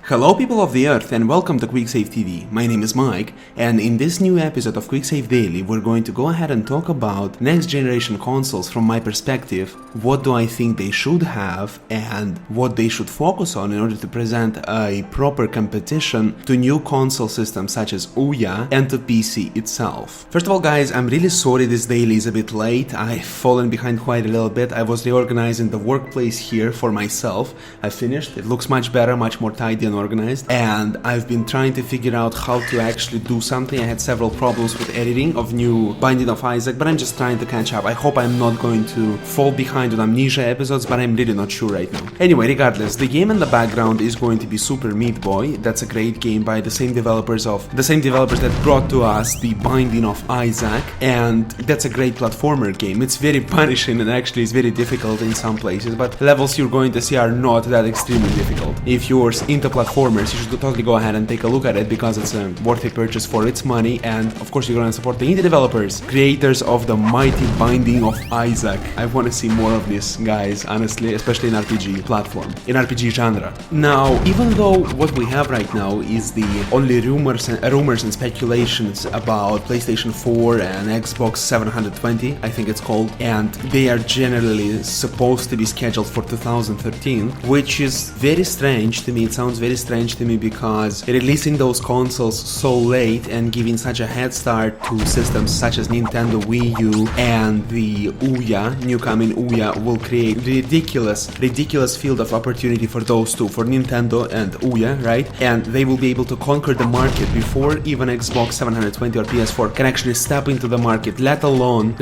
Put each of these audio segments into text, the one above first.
Hello people of the earth and welcome to QuickSave TV. My name is Mike, and in this new episode of QuickSave Daily we're going to go ahead and talk about next generation consoles from my perspective, what do I think they should have and what they should focus on in order to present a proper competition to new console systems such as Ouya and to PC itself. First of all guys, I'm really sorry this daily is a bit late. I've fallen behind quite a little bit. I was reorganizing the workplace here for myself. I finished, it looks much better, much more tidy and organized, and I've been trying to figure out how to actually do something. I had several problems with editing of new Binding of Isaac, but I'm just trying to catch up. I hope I'm not going to fall behind on Amnesia episodes, but I'm really not sure right now. Anyway, regardless, the game in the background is going to be Super Meat Boy. That's a great game by the same developers that brought to us the Binding of Isaac, and that's a great platformer game. It's very punishing and actually is very difficult in some places, but levels you're going to see are not that extremely difficult. If you're into platformers, you should totally go ahead and take a look at it because it's a worthy purchase for its money, and of course you're going to support the indie developers, creators of the mighty Binding of Isaac. I want to see more of this, guys, honestly, especially in RPG platform, in RPG genre. Now, even though what we have right now is the only rumors and speculations about PlayStation 4 and Xbox 720, I think it's called, and they are generally supposed to be scheduled for 2013, which is very strange to me. It sounds very strange to me because releasing those consoles so late and giving such a head start to systems such as Nintendo Wii U and the Ouya, new coming Ouya, will create ridiculous field of opportunity for those two, for Nintendo and Ouya, right? And they will be able to conquer the market before even Xbox 720 or PS4 can actually step into the market, let alone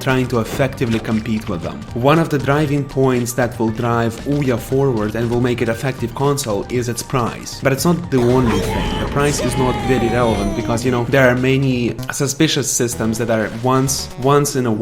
trying to effectively compete with them. One of the driving points that will drive Ouya forward and will make it effective console is its price. But it's not the only thing. The price is not very relevant because, you know, there are many suspicious systems that are every once in a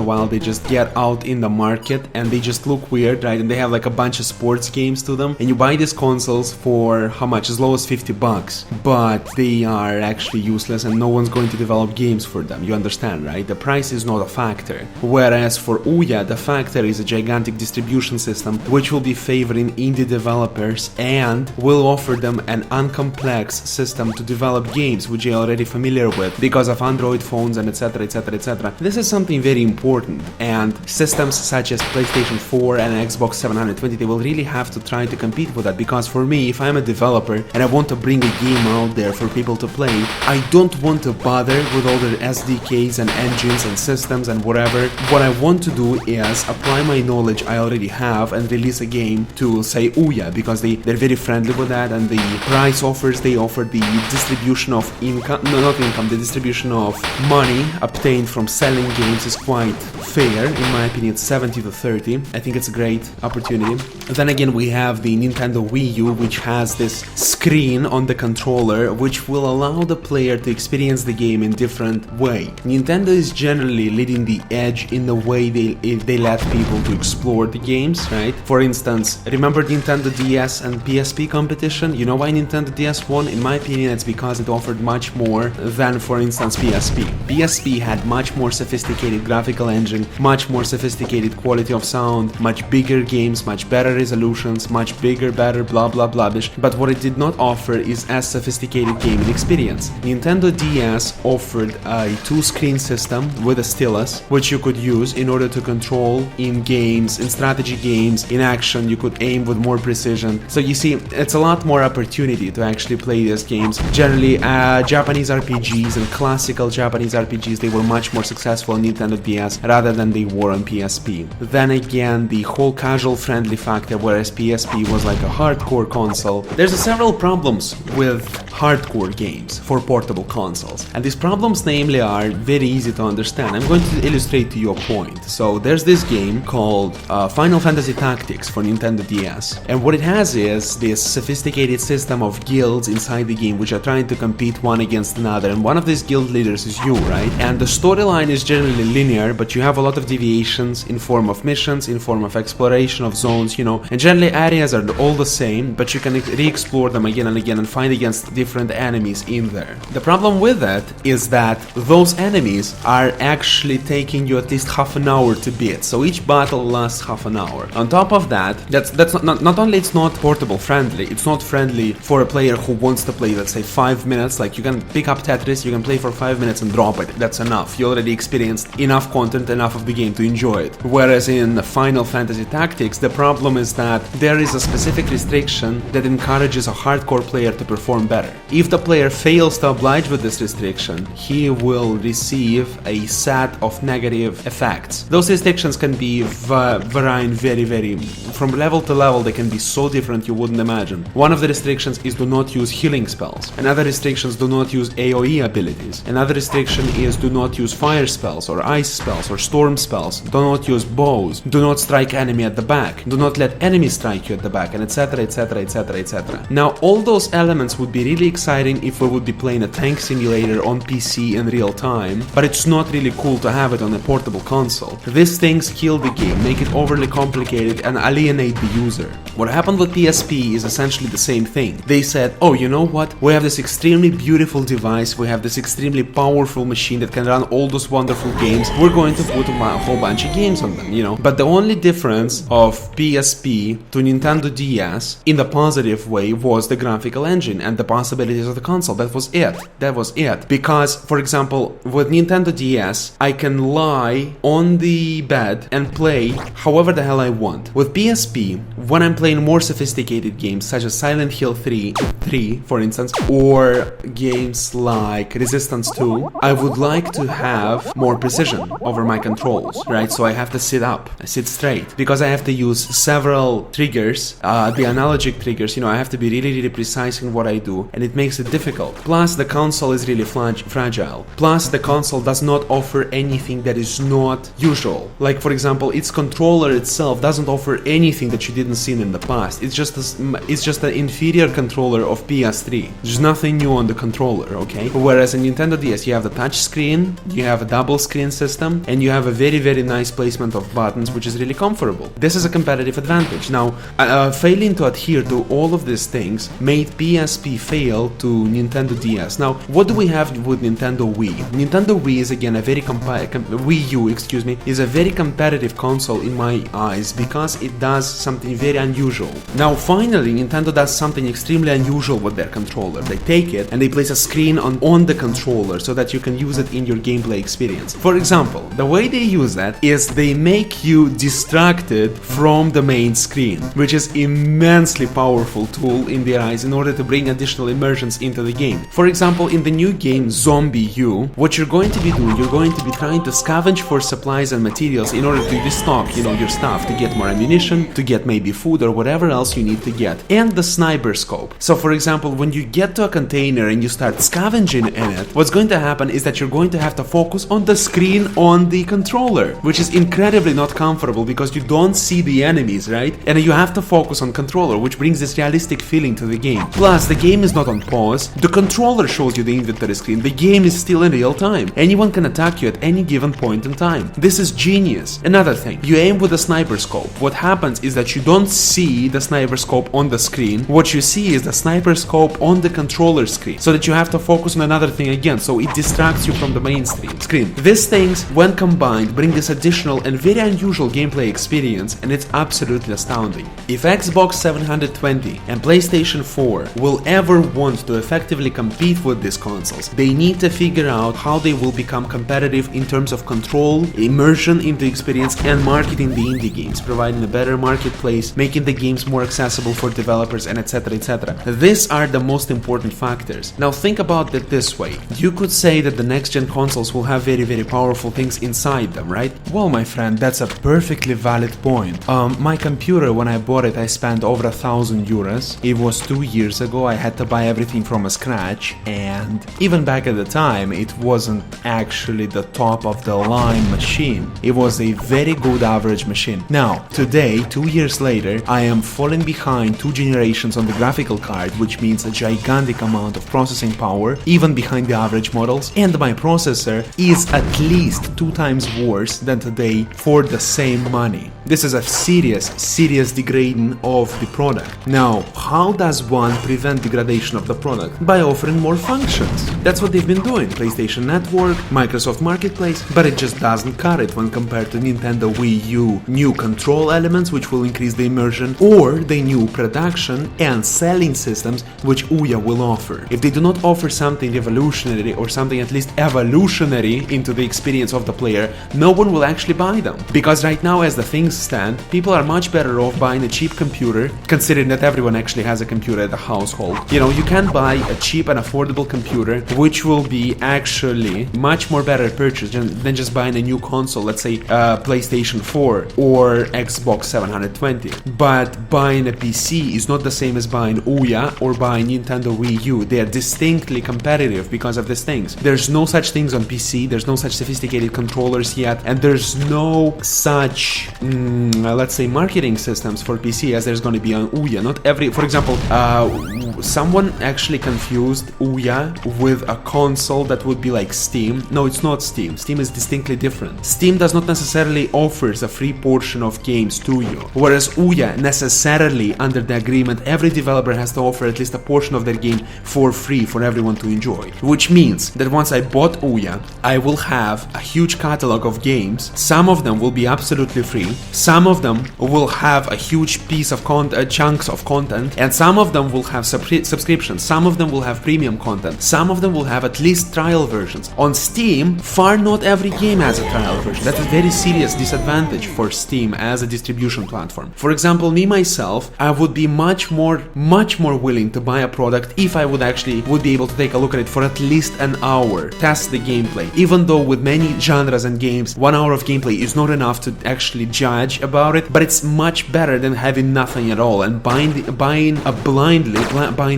while they just get out in the market and they just look weird, right? And they have like a bunch of sports games to them, and you buy these consoles for how much? As low as $50, but they are actually useless and no one's going to develop games for them. You understand, right? The price is not a factor. Whereas for Ouya, the factor is a gigantic distribution system which will be favoring indie developers and will offer them an uncomplex system to develop games which they are already familiar with because of Android phones and etc, etc, etc. This is something very important, and systems such as PlayStation 4 and Xbox 720, they will really have to try to compete with that, because for me, if I'm a developer and I want to bring a game out there for people to play, I don't want to bother with all the SDKs and engines and systems and whatever. What I want to do is apply my knowledge I already have and release a game to, say, Ouya, because they're very friendly with that, and the price offers they offer, the distribution of the distribution of money obtained from selling games is quite fair. In my opinion, it's 70 to 30. I think it's a great opportunity. Then again, we have the Nintendo Wii U, which has this screen on the controller which will allow the player to experience the game in different way. Nintendo is generally leading the edge in the way they let people to explore the games, right? For instance, remember Nintendo DS and PSP competition? You know why Nintendo DS won? In my opinion, it's because it offered much more than, for instance, PSP. PSP had much more sophisticated graphical engine, much more sophisticated quality of sound, much bigger games, much better resolutions, much bigger, better, blah blah blah. But what it did not offer is as sophisticated gaming experience. Nintendo DS offered a two-screen system with a stylus, which you could use in order to control in games, in strategy games, in action. You could aim with more precision. So you see, it's a lot more opportunity to actually play these games. Generally, Japanese RPGs and classical Japanese RPGs, they were much more successful on Nintendo DS rather than they were on PSP. Then again, the whole casual friendly factor, whereas PSP was like a hardcore console. There's several problems with hardcore games for portable consoles, and these problems namely are very easy to understand. I'm going to illustrate to your point. So there's this game called Final Fantasy Tactics for Nintendo DS, and what it has is this sophisticated system of guilds inside the game which are trying to compete one against another, and one of these guild leaders is you, right? And the storyline is generally linear, but you have a lot of deviations in form of missions, in form of exploration of zones, you know, and generally areas are all the same, but you can re-explore them again and again and fight against different enemies in there. The problem with that is that those enemies are actually taking you at least half an hour to beat, so each battle lasts half an hour. On top of that, that's not only it's not portable example, friendly. It's not friendly for a player who wants to play, let's say, 5 minutes. Like, you can pick up Tetris, you can play for 5 minutes and drop it. That's enough. You already experienced enough content, enough of the game to enjoy it. Whereas in Final Fantasy Tactics, the problem is that there is a specific restriction that encourages a hardcore player to perform better. If the player fails to oblige with this restriction, he will receive a set of negative effects. Those restrictions can be varying very, from level to level. They can be so different you wouldn't imagine. One of the restrictions is do not use healing spells. Another restrictions do not use AoE abilities. Another restriction is do not use fire spells or ice spells or storm spells. Do not use bows. Do not strike enemy at the back. Do not let enemies strike you at the back, and etc, etc, etc, etc. Now, all those elements would be really exciting if we would be playing a tank simulator on PC in real time, but it's not really cool to have it on a portable console. These things kill the game, make it overly complicated, and alienate the user. What happened with PSP is essentially the same thing. They said, oh, you know what? We have this extremely beautiful device, we have this extremely powerful machine that can run all those wonderful games. We're going to put a whole bunch of games on them, you know? But the only difference of PSP to Nintendo DS in the positive way was the graphical engine and the possibilities of the console. That was it. Because, for example, with Nintendo DS, I can lie on the bed and play however the hell I want. With PSP, when I'm playing more sophisticated games such as Silent Hill 3, for instance, or games like Resistance 2, I would like to have more precision over my controls, right? So I have to sit up, sit straight, because I have to use several triggers, the analogic triggers, you know, I have to be really precise in what I do, and it makes it difficult. Plus, the console is really fragile. Plus, the console does not offer anything that is not usual. Like, for example, its controller itself doesn't offer anything that you didn't see in the past. It's just an inferior controller of PS3. There's nothing new on the controller, okay? Whereas in Nintendo DS, you have the touch screen, you have a double screen system, and you have a very nice placement of buttons, which is really comfortable. This is a competitive advantage. Now, failing to adhere to all of these things made PSP fail to Nintendo DS. Now, what do we have with Nintendo Wii? Nintendo Wii is again a very Wii U, is a very competitive console in my eyes because it does something very unusual. Now, finally, Nintendo does something extremely unusual with their controller. They take it and they place a screen on the controller so that you can use it in your gameplay experience. For example, the way they use that is they make you distracted from the main screen, which is immensely powerful tool in their eyes in order to bring additional immersions into the game. For example, in the new game Zombie U, what you're going to be doing, you're going to be trying to scavenge for supplies and materials in order to restock, you know, your stuff, to get more ammunition, to get maybe food or whatever else you need to get. And the sniper scope. So for example, when you get to a container and you start scavenging in it, what's going to happen is that you're going to have to focus on the screen on the controller, which is incredibly not comfortable because you don't see the enemies, right? And you have to focus on controller, which brings this realistic feeling to the game. Plus, the game is not on pause. The controller shows you the inventory screen. The game is still in real time. Anyone can attack you at any given point in time. This is genius. Another thing, you aim with a sniper scope. What happens is that you don't see the sniper scope on the screen. What you see is the sniper scope on the controller screen, so that you have to focus on another thing again, so it distracts you from the main screen. These things, when combined, bring this additional and very unusual gameplay experience, and it's absolutely astounding. If Xbox 720 and PlayStation 4 will ever want to effectively compete with these consoles, they need to figure out how they will become competitive in terms of control, immersion in the experience, and marketing the indie games, providing a better marketplace, making the games more accessible for developers, and etc, etc. These are the most important factors. Now think about it this way. You could say that the next-gen consoles will have very powerful things inside them, right? Well, my friend, that's a perfectly valid point. My computer, when I bought it, I spent over 1,000 euros. It was 2 years ago. I had to buy everything from scratch, and even back at the time, it wasn't actually the top of the line machine. It was a very good average machine. Now, today, 2 years later, I am falling behind 2 generations on the graphical card, which means a gigantic amount of processing power, even behind the average models, and my processor is at least 2 times worse than today for the same money. This is a serious degrading of the product. Now, how does one prevent degradation of the product? By offering more functions. That's what they've been doing. PlayStation Network, Microsoft Marketplace, but it just doesn't cut it when compared to Nintendo Wii U new control elements, which will increase the immersion, or the new new production and selling systems which Ouya will offer. If they do not offer something revolutionary or something at least evolutionary into the experience of the player, no one will actually buy them. Because right now, as the things stand, people are much better off buying a cheap computer, considering that everyone actually has a computer at the household. You know, you can buy a cheap and affordable computer, which will be actually much more better purchase than just buying a new console, let's say PlayStation 4 or Xbox 720. But buying a PC is not the same as buying Ouya or buying Nintendo Wii U. They are distinctly competitive because of these things. There's no such things on PC, there's no such sophisticated controllers yet, and there's no such, let's say, marketing systems for PC as there's going to be on Ouya. Not every, for example, someone actually confused Ouya with a console that would be like Steam. No, it's not Steam. Steam is distinctly different. Steam does not necessarily offers a free portion of games to you, whereas Ouya necessarily, under the agreement, every developer has to offer at least a portion of their game for free for everyone to enjoy. Which means that once I bought Ouya, I will have a huge catalog of games. Some of them will be absolutely free, some of them will have a huge piece of chunks of content, and some of them will have subscriptions, some of them will have premium content, some of them will have at least trial versions. On Steam, far not every game has a trial version. That's a very serious disadvantage for Steam as a distribution platform. For example, me myself, I would be much more willing to buy a product if I would be able to take a look at it for at least an hour, test the gameplay. Even though with many genres and games, 1 hour of gameplay is not enough to actually judge about it, but it's much better than having nothing at all and buying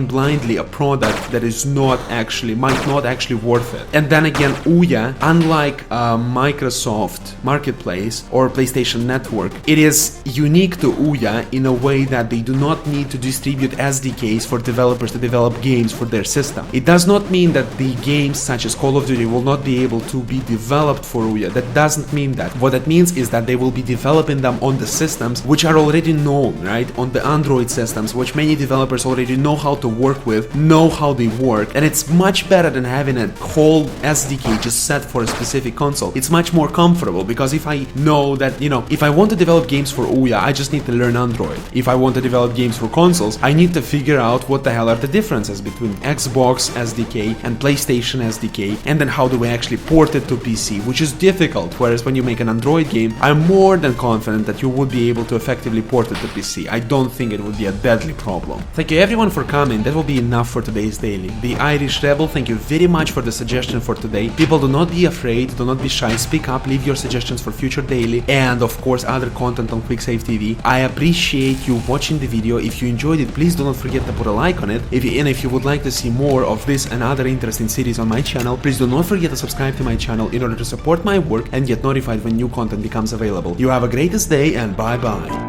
blindly a product that is might not actually worth it. And then again, Ouya, unlike Microsoft Marketplace or PlayStation Network, it is unique to Ouya in a way that they do not need to distribute SDKs for developers to develop games for their system. It does not mean that the games such as Call of Duty will not be able to be developed for Ouya. That doesn't mean that. What that means is that they will be developing them on the systems which are already known, right? On the Android systems, which many developers already know how to work with, know how they work, and it's much better than having a whole SDK just set for a specific console. It's much more comfortable because if I know that, if I want to develop games for Ouya, I just need to learn Android. If I want to develop games for consoles, I need to figure out what the hell are the differences between Xbox SDK and PlayStation SDK, and then how do we actually port it to PC, which is difficult, whereas when you make an Android game, I'm more than confident that you would be able to effectively port it to PC. I don't think it would be a deadly problem. Thank you everyone for coming. That will be enough for today's daily. The Irish Rebel, thank you very much for the suggestion for today. People, do not be afraid, do not be shy, speak up, leave your suggestions for future daily and of course other content on QuickSave TV. I appreciate you watching the video. If you enjoyed it, please do not forget to put a like on it. If you would like to see more of this and other interesting series on my channel, please do not forget to subscribe to my channel in order to support my work and get notified when new content becomes available. You have a greatest day and bye bye.